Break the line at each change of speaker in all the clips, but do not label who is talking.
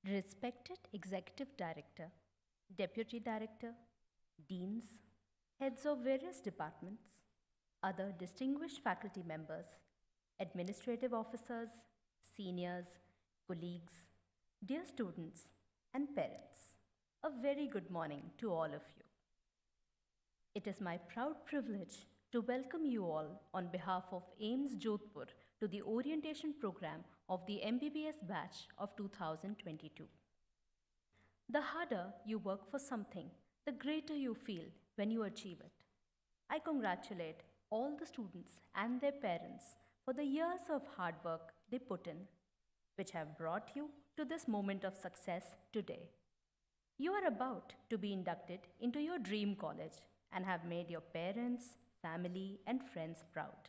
Respected Executive Director, Deputy Director, Deans, Heads of various departments, other distinguished faculty members, administrative officers, seniors, colleagues, dear students, and parents, a very good morning to all of you. It is my proud privilege to welcome you all on behalf of AIMS Jodhpur to the orientation program of the MBBS batch of 2022. The harder you work for something, the greater you feel when you achieve it. I congratulate all the students and their parents for the years of hard work they put in, which have brought you to this moment of success today. You are about to be inducted into your dream college and have made your parents, family, and friends proud.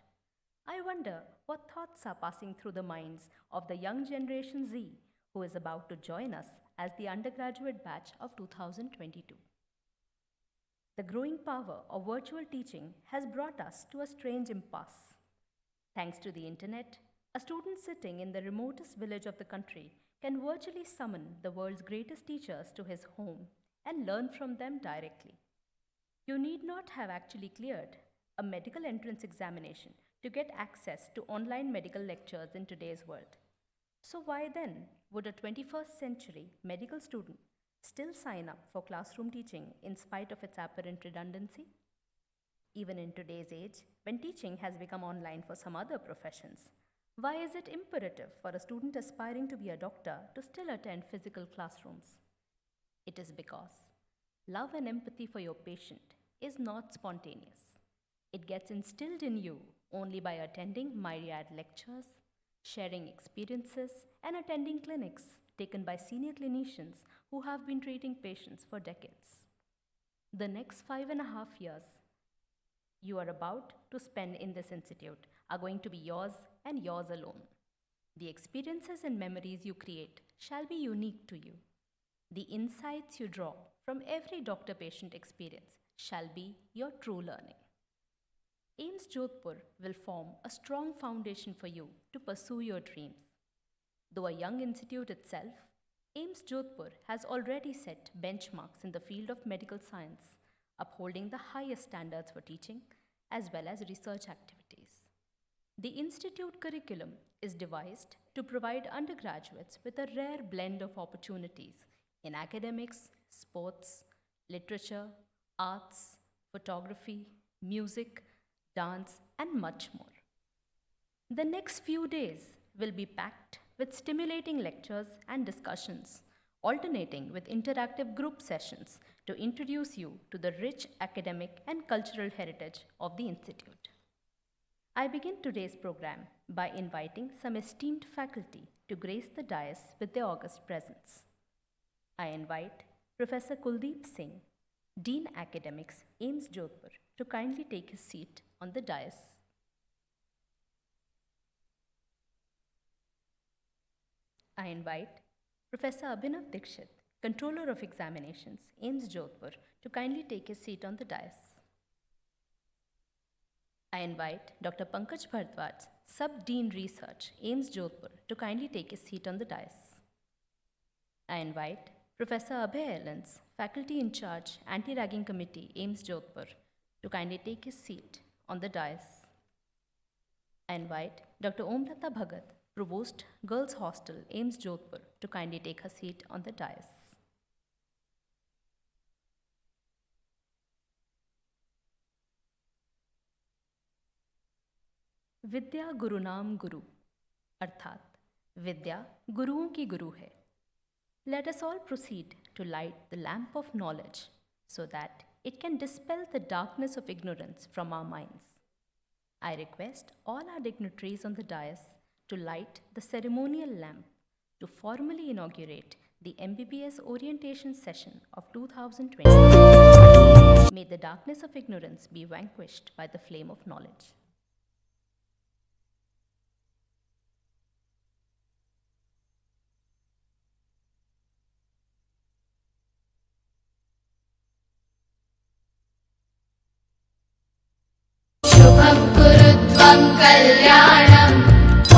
I wonder what thoughts are passing through the minds of the young Generation Z who is about to join us as the undergraduate batch of 2022. The growing power of virtual teaching has brought us to a strange impasse. Thanks to the internet, a student sitting in the remotest village of the country can virtually summon the world's greatest teachers to his home and learn from them directly. You need not have actually cleared a medical entrance examination to get access to online medical lectures in today's world. So why then would a 21st century medical student still sign up for classroom teaching in spite of its apparent redundancy? Even in today's age, when teaching has become online for some other professions, why is it imperative for a student aspiring to be a doctor to still attend physical classrooms? It is because love and empathy for your patient is not spontaneous. It gets instilled in you only by attending myriad lectures, sharing experiences, and attending clinics taken by senior clinicians who have been treating patients for decades. The next 5.5 years you are about to spend in this institute are going to be yours and yours alone. The experiences and memories you create shall be unique to you. The insights you draw from every doctor-patient experience shall be your true learning. AIMS Jodhpur will form a strong foundation for you to pursue your dreams. Though a young institute itself, AIMS Jodhpur has already set benchmarks in the field of medical science, upholding the highest standards for teaching as well as research activities. The institute curriculum is devised to provide undergraduates with a rare blend of opportunities in academics, sports, literature, arts, photography, music, dance, and much more. The next few days will be packed with stimulating lectures and discussions, alternating with interactive group sessions to introduce you to the rich academic and cultural heritage of the institute. I begin today's program by inviting some esteemed faculty to grace the dais with their august presence. I invite Professor Kuldeep Singh, Dean Academics, AIMS Jodhpur, to kindly take his seat on the dais. I invite Professor Abhinav Dikshit, Controller of Examinations, AIMS Jodhpur, to kindly take his seat on the dais. I invite Dr. Pankaj Bhardwaj, Sub-Dean Research, AIMS Jodhpur, to kindly take his seat on the dais. I invite Professor Abhay Ellens, Faculty in Charge, Anti-Ragging Committee, AIMS Jodhpur, to kindly take his seat on the dais. I invite Dr. Omlata Bhagat, Provost, Girls Hostel, AIMS Jodhpur, to kindly take her seat on the dais. विद्या गुरुनाम गुरु अर्थात विद्या गुरुओं की गुरु है. Let us all proceed to light the lamp of knowledge so that it can dispel the darkness of ignorance from our minds. I request all our dignitaries on the dais to light the ceremonial lamp to formally inaugurate the MBBS orientation session of 2020. May the darkness of ignorance be vanquished by the flame of knowledge.
कल्याणम्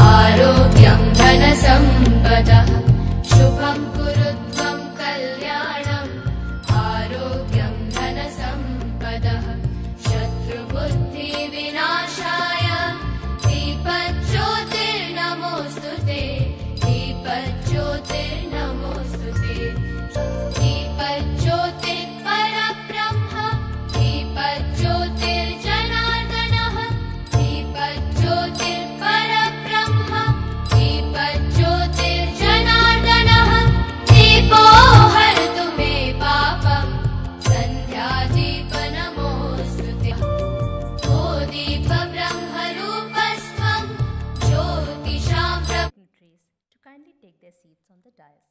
आरोग्यं धनसम्पदः शुभं कुरु
दीपज्योतिर्नमोऽस्तुते दीपज्योतिर्परब्रह्म दीपज्योतिर्जनार्दनः दीपज्योतिर्परब्रह्म दीपज्योतिर्जनार्दनः दीपो हरतु मे पापं सन्ध्यादीपनमोऽस्तुते ओ दीपब्रह्मरूपस्त्वं ज्योतिषां dignitaries to kindly take their seats on the dais.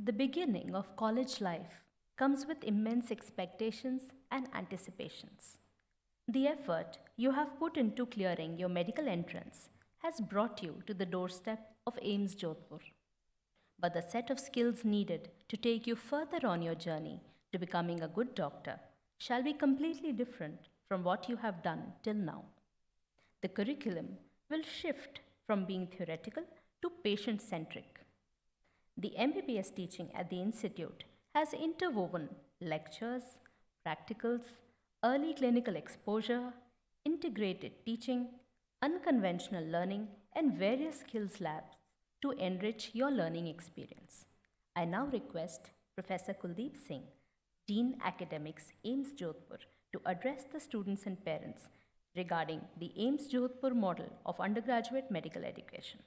The beginning of college life comes with immense expectations and anticipations. The effort you have put into clearing your medical entrance has brought you to the doorstep of AIMS Jodhpur. But the set of skills needed to take you further on your journey to becoming a good doctor shall be completely different from what you have done till now. The curriculum will shift from being theoretical to patient centric. The MBBS teaching at the Institute has interwoven lectures, practicals, early clinical exposure, integrated teaching, unconventional learning, and various skills labs to enrich your learning experience. I now request Professor Kuldeep Singh, Dean Academics, AIMS Jodhpur, to address the students and parents regarding the AIMS Jodhpur model of undergraduate medical education.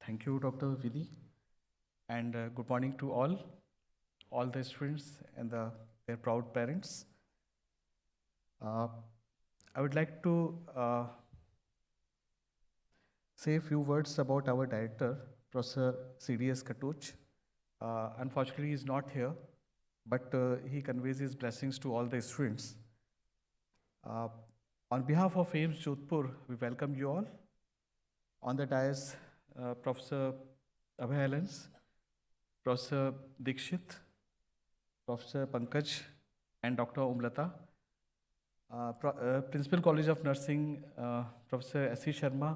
Thank you, Dr. Vidhi, and good morning to all the students and their proud parents. I would like to say a few words about our director, Professor C.D.S. Katoch. Unfortunately, he is not here, but he conveys his blessings to all the students. On behalf of AIMS Jodhpur, we welcome you all. On the dais, Professor Abhay Allens, Professor Dikshit, Professor Pankaj, and Dr. Umlata. Principal College of Nursing, Professor S.C. Sharma,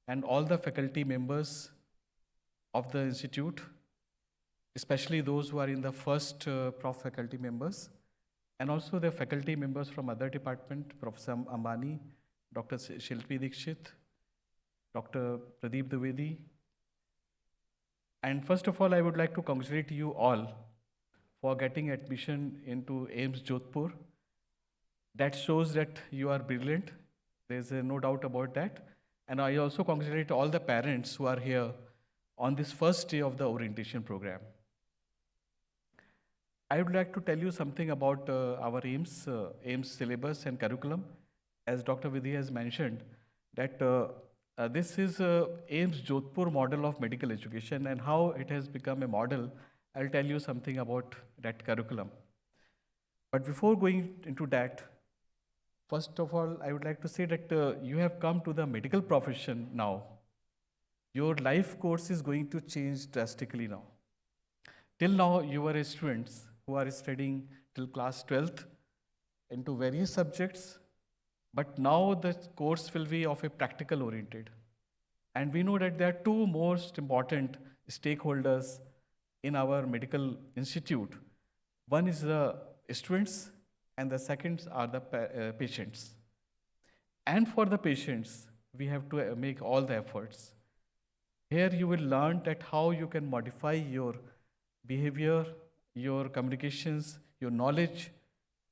and all the faculty members of the institute, especially those who are in the first prof faculty members, and also the faculty members from other department, Professor Ambani, Dr. Shilpi Dikshit, Dr. Pradeep Dwivedi. And first of all, I would like to congratulate you all for getting admission into AIMS Jodhpur. That shows that you are brilliant. There's no doubt about that. And I also congratulate all the parents who are here on this first day of the orientation program. I would like to tell you something about our AIMS syllabus and curriculum. As Dr. Vidhi has mentioned, that this is AIMS Jodhpur model of medical education, and how it has become a model. I'll tell you something about that curriculum. But before going into that, first of all, I would like to say that you have come to the medical profession now. Your life course is going to change drastically now. Till now, you were students who are studying till class 12th into various subjects, but now the course will be of a practical oriented. And we know that there are two most important stakeholders in our medical institute. One is the students, and the second are the patients. And for the patients, we have to make all the efforts. Here you will learn that how you can modify your behavior, your communications, your knowledge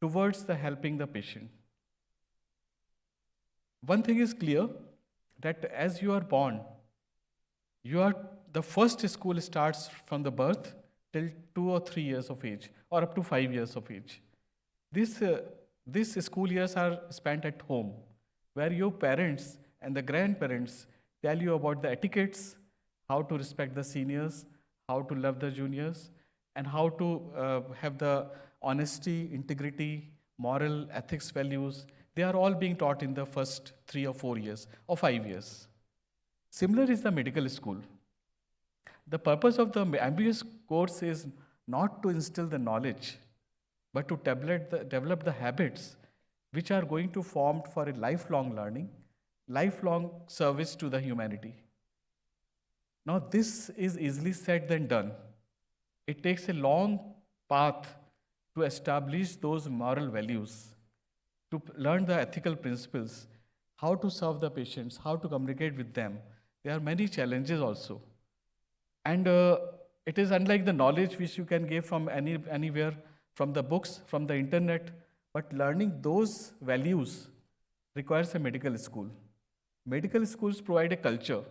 towards the helping the patient. One thing is clear, that as you are born, the first school starts from the birth till 2 or 3 years of age, or up to 5 years of age. These school years are spent at home, where your parents and the grandparents tell you about the etiquettes, how to respect the seniors, how to love the juniors, and how to have the honesty, integrity, moral, ethics, values. They are all being taught in the first 3 or 4 years or 5 years. Similar is the medical school. The purpose of the MBBS course is not to instill the knowledge, but to develop the habits which are going to form for a lifelong learning, lifelong service to the humanity. Now, this is easily said than done. It takes a long path to establish those moral values, to learn the ethical principles, how to serve the patients, how to communicate with them. There are many challenges also. And it is unlike the knowledge which you can get from anywhere, from the books, from the internet, but learning those values requires a medical school. Medical schools provide a culture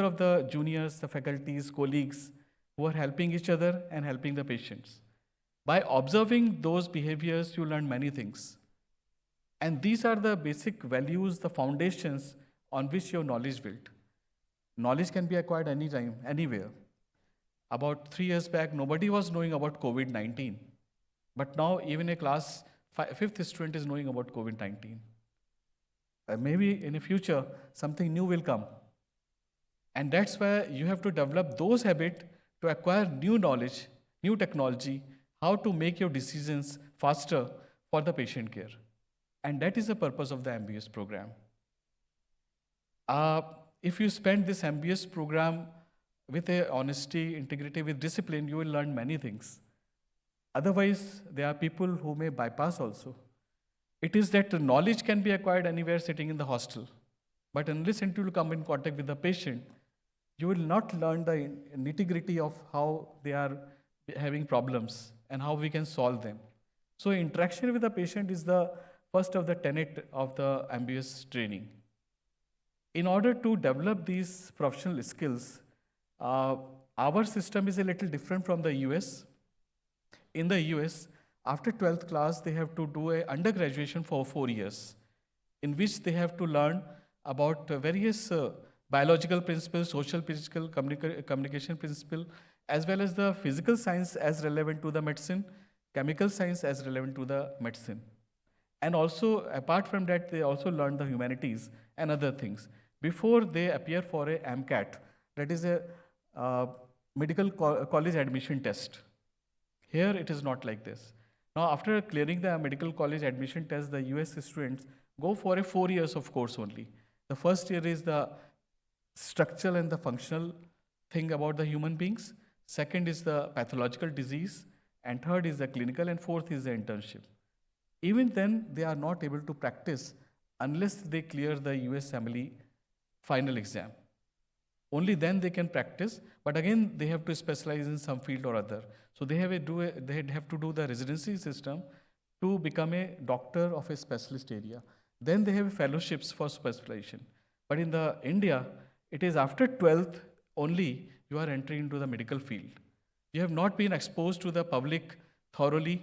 of the juniors, the faculties, colleagues who are helping each other and helping the patients. By observing those behaviors, you learn many things. And these are the basic values, the foundations on which your knowledge built. Knowledge can be acquired anytime, anywhere. About 3 years back, nobody was knowing about COVID 19. But now, even a class fifth student is knowing about COVID 19. Maybe in the future, something new will come. And that's why you have to develop those habits to acquire new knowledge, new technology, how to make your decisions faster for the patient care. And that is the purpose of the MBS program. If you spend this MBS program with a honesty, integrity, with discipline, you will learn many things. Otherwise, there are people who may bypass also. It is that knowledge can be acquired anywhere sitting in the hostel. But unless until you come in contact with the patient, you will not learn the nitty-gritty of how they are having problems and how we can solve them. So interaction with the patient is the first of the tenet of the MBS training. In order to develop these professional skills, our system is a little different from the US. In the US, after 12th class, they have to do a undergraduation for 4 years, in which they have to learn about various biological principles, social physical communication principle, as well as the physical science as relevant to the medicine, chemical science as relevant to the medicine. And also, apart from that, they also learn the humanities and other things before they appear for a MCAT, that is a medical college admission test. Here, it is not like this. Now, after clearing the medical college admission test, the US students go for a 4 years of course only. The first year is the structural and the functional thing about the human beings. Second is the pathological disease. And third is the clinical. And fourth is the internship. Even then, they are not able to practice unless they clear the USMLE final exam. Only then they can practice, but again, they have to specialize in some field or other. So they have to do the residency system to become a doctor of a specialist area. Then they have fellowships for specialization. But in the India, it is after 12th only you are entering into the medical field. You have not been exposed to the public thoroughly.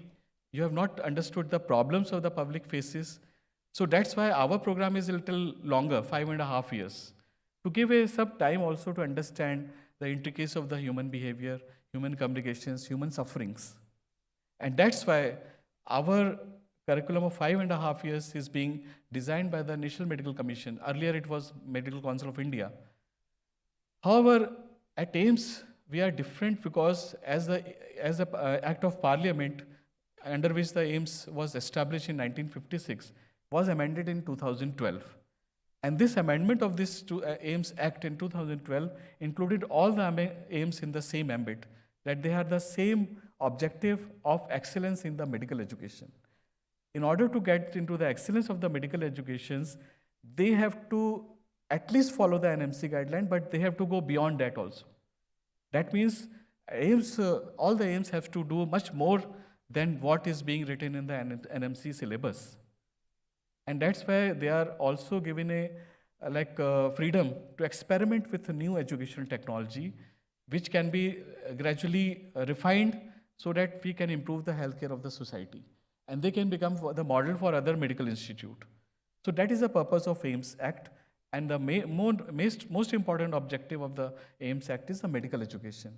You have not understood the problems of the public faces. So that's why our program is a little longer, 5.5 years, to give some time also to understand the intricacies of the human behavior, human communications, human sufferings. And that's why our curriculum of 5.5 years is being designed by the National Medical Commission. Earlier it was Medical Council of India. However, at AIIMS, we are different because as the Act of Parliament under which the AIIMS was established in 1956 was amended in 2012. And this amendment of this AIIMS Act in 2012 included all the AIIMS in the same ambit, that they have the same objective of excellence in the medical education. In order to get into the excellence of the medical educations, they have to at least follow the NMC guideline, but they have to go beyond that also. That means AIIMS, all the AIIMS have to do much more than what is being written in the NMC syllabus. And that's why they are also given a freedom to experiment with new educational technology, which can be gradually refined so that we can improve the healthcare of the society. And they can become the model for other medical institutes. So that is the purpose of AIIMS Act. And the most important objective of the AIIMS Act is the medical education.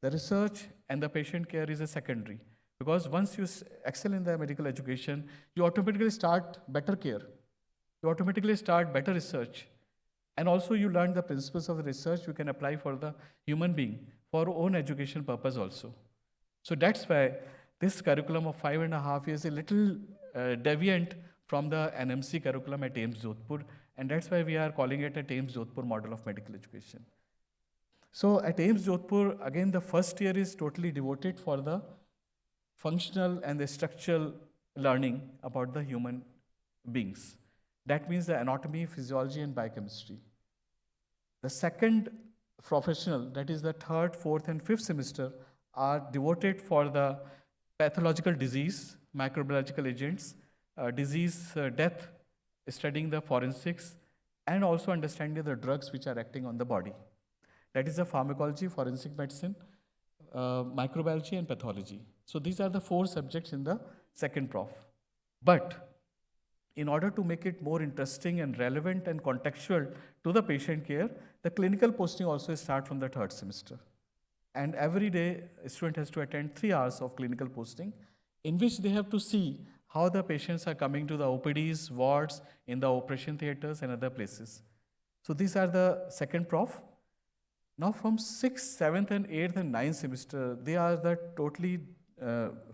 The research and the patient care is a secondary. Because once you excel in the medical education, you automatically start better care. You automatically start better research. And also you learn the principles of the research you can apply for the human being, for own education purpose also. So that's why this curriculum of 5.5 years is a little deviant from the NMC curriculum at AIIMS Jodhpur. And that's why we are calling it a AIIMS Jodhpur model of medical education. So at AIMS Jodhpur, again, the first year is totally devoted for the functional and the structural learning about the human beings. That means the anatomy, physiology, and biochemistry. The second professional, that is the third, fourth, and fifth semester, are devoted for the pathological disease, microbiological agents, disease death, studying the forensics, and also understanding the drugs which are acting on the body. That is the pharmacology, forensic medicine, microbiology, and pathology. So these are the 4 subjects in the second prof. But in order to make it more interesting and relevant and contextual to the patient care, the clinical posting also starts from the third semester. And every day, a student has to attend 3 hours of clinical posting, in which they have to see how the patients are coming to the OPDs, wards, in the operation theaters, and other places. So these are the second prof. Now from 6th, 7th, and 8th, and 9th semester, they are the totally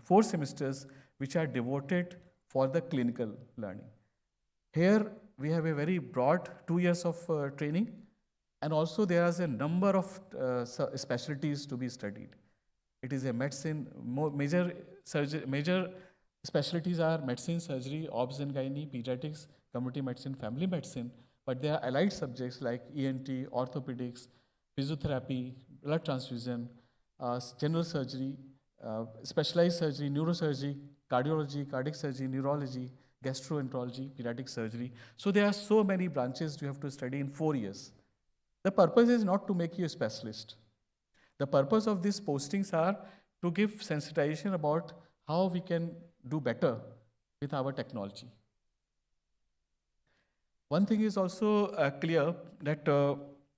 4 semesters which are devoted for the clinical learning. Here we have a very broad 2 years of training, and also there is a number of specialties to be studied. It is a medicine, major specialties are medicine, surgery, obs and gynae, pediatrics, community medicine, family medicine, but there are allied subjects like ENT, orthopedics, physiotherapy, blood transfusion, general surgery, specialized surgery, neurosurgery, cardiology, cardiac surgery, neurology, gastroenterology, pediatric surgery. So there are so many branches you have to study in 4 years. The purpose is not to make you a specialist. The purpose of these postings are to give sensitization about how we can do better with our technology. One thing is also clear that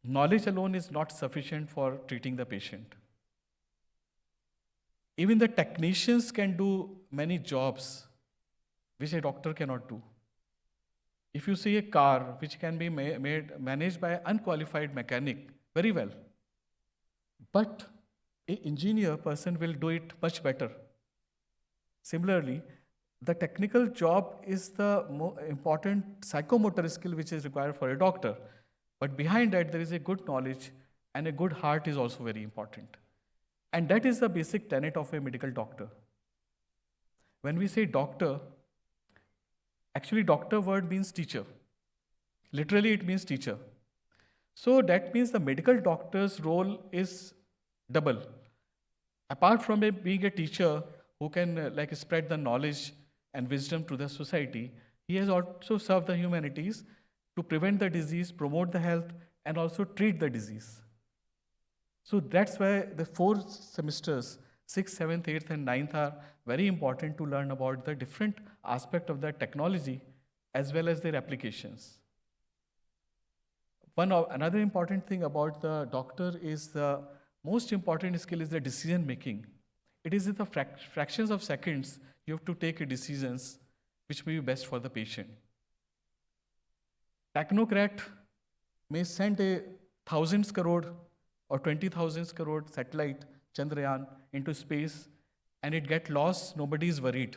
knowledge alone is not sufficient for treating the patient. Even the technicians can do many jobs which a doctor cannot do. If you see a car which can be managed by an unqualified mechanic very well, but an engineer person will do it much better. Similarly, the technical job is the important psychomotor skill which is required for a doctor. But behind that, there is a good knowledge, and a good heart is also very important. And that is the basic tenet of a medical doctor. When we say doctor, actually doctor word means teacher. Literally it means teacher. So that means the medical doctor's role is double. Apart from being a teacher who can spread the knowledge and wisdom to the society, he has also served the humanities to prevent the disease, promote the health, and also treat the disease. So that's why the 4 semesters, 6th, 7th, 8th, and 9th are very important to learn about the different aspect of the technology as well as their applications. Another important thing about the doctor is the most important skill is the decision making. It is in the fractions of seconds you have to take decisions which may be best for the patient. Technocrat may send a thousands crore or 20,000 crore satellite Chandrayaan into space and it get lost, nobody is worried.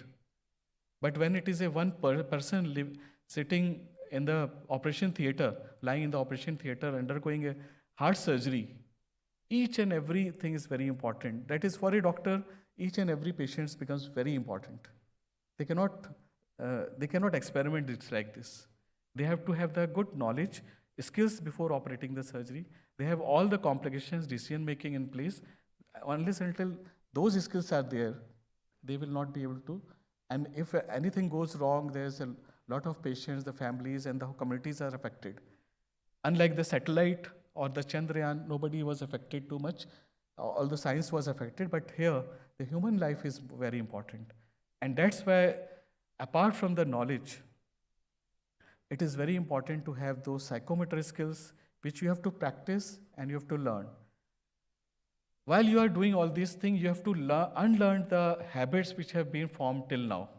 But when it is a one person sitting in the operation theater, lying in the operation theater, undergoing a heart surgery, each and everything is very important. That is, for a doctor, each and every patient becomes very important. They cannot experiment it like this. They have to have the good knowledge, skills before operating the surgery. They have all the complications, decision making in place. Unless until those skills are there, they will not be able to. And if anything goes wrong, there's a lot of patients, the families, and the communities are affected. Unlike the satellite or the Chandrayaan, nobody was affected too much. All the science was affected, but here, the human life is very important. And that's why, apart from the knowledge, it is very important to have those psychomotor skills which you have to practice and you have to learn. While you are doing all these things, you have to unlearn the habits which have been formed till now.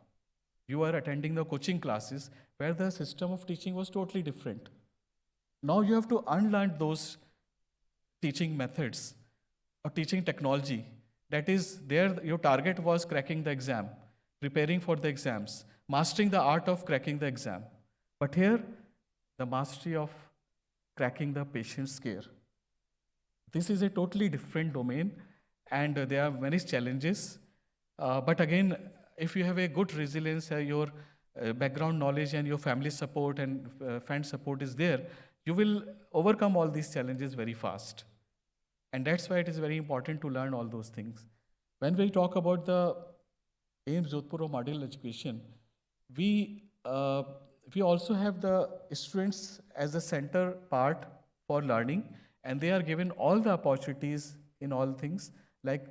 You are attending the coaching classes where the system of teaching was totally different. Now you have to unlearn those teaching methods or teaching technology. That is, there your target was cracking the exam, preparing for the exams, mastering the art of cracking the exam. But here, the mastery of cracking the patient's care. This is a totally different domain, and there are many challenges. But again, if you have a good resilience, your background knowledge and your family support and friend support is there, you will overcome all these challenges very fast. And that's why it is very important to learn all those things. When we talk about the AIMS Jodhpur model education, we we also have the students as a center part for learning, and they are given all the opportunities in all things. Like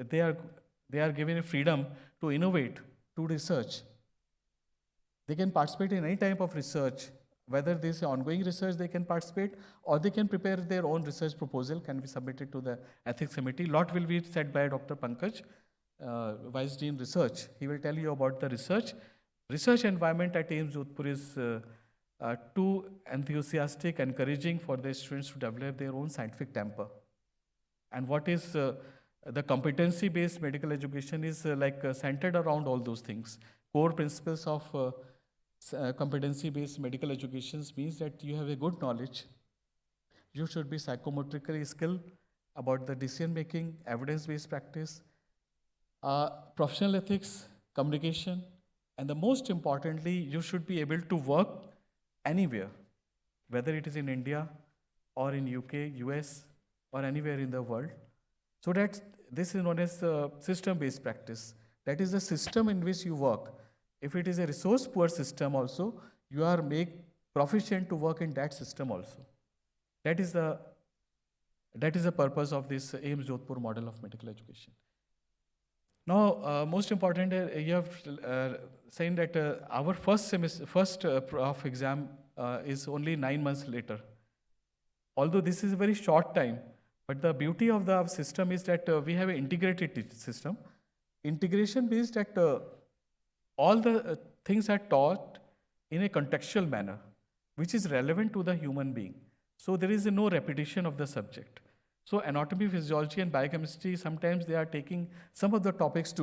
they are given a freedom to innovate, to research. They can participate in any type of research, whether this is ongoing research they can participate, or they can prepare their own research proposal, can be submitted to the ethics committee. Lot will be said by Dr. Pankaj, Vice Dean Research. He will tell you about the research. Research environment at AIMS Jodhpur is too enthusiastic, encouraging for the students to develop their own scientific temper. And what is the competency-based medical education is centered around all those things. Core principles of competency-based medical education means that you have a good knowledge. You should be psychomotrically skilled about the decision-making, evidence-based practice, professional ethics, communication, and the most importantly, you should be able to work anywhere, whether it is in India or in UK, US, or anywhere in the world. So that this is known as system-based practice. That is the system in which you work. If it is a resource-poor system also, you are made proficient to work in that system also. That is the purpose of this AIMS Jodhpur model of medical education. Now, most important, you have saying that our first prof exam is only 9 months later. Although this is a very short time, but the beauty of the system is that we have an integrated system. Integration means that all the things are taught in a contextual manner, which is relevant to the human being. So there is no repetition of the subject. So anatomy, physiology, and biochemistry, sometimes they are taking some of the topics to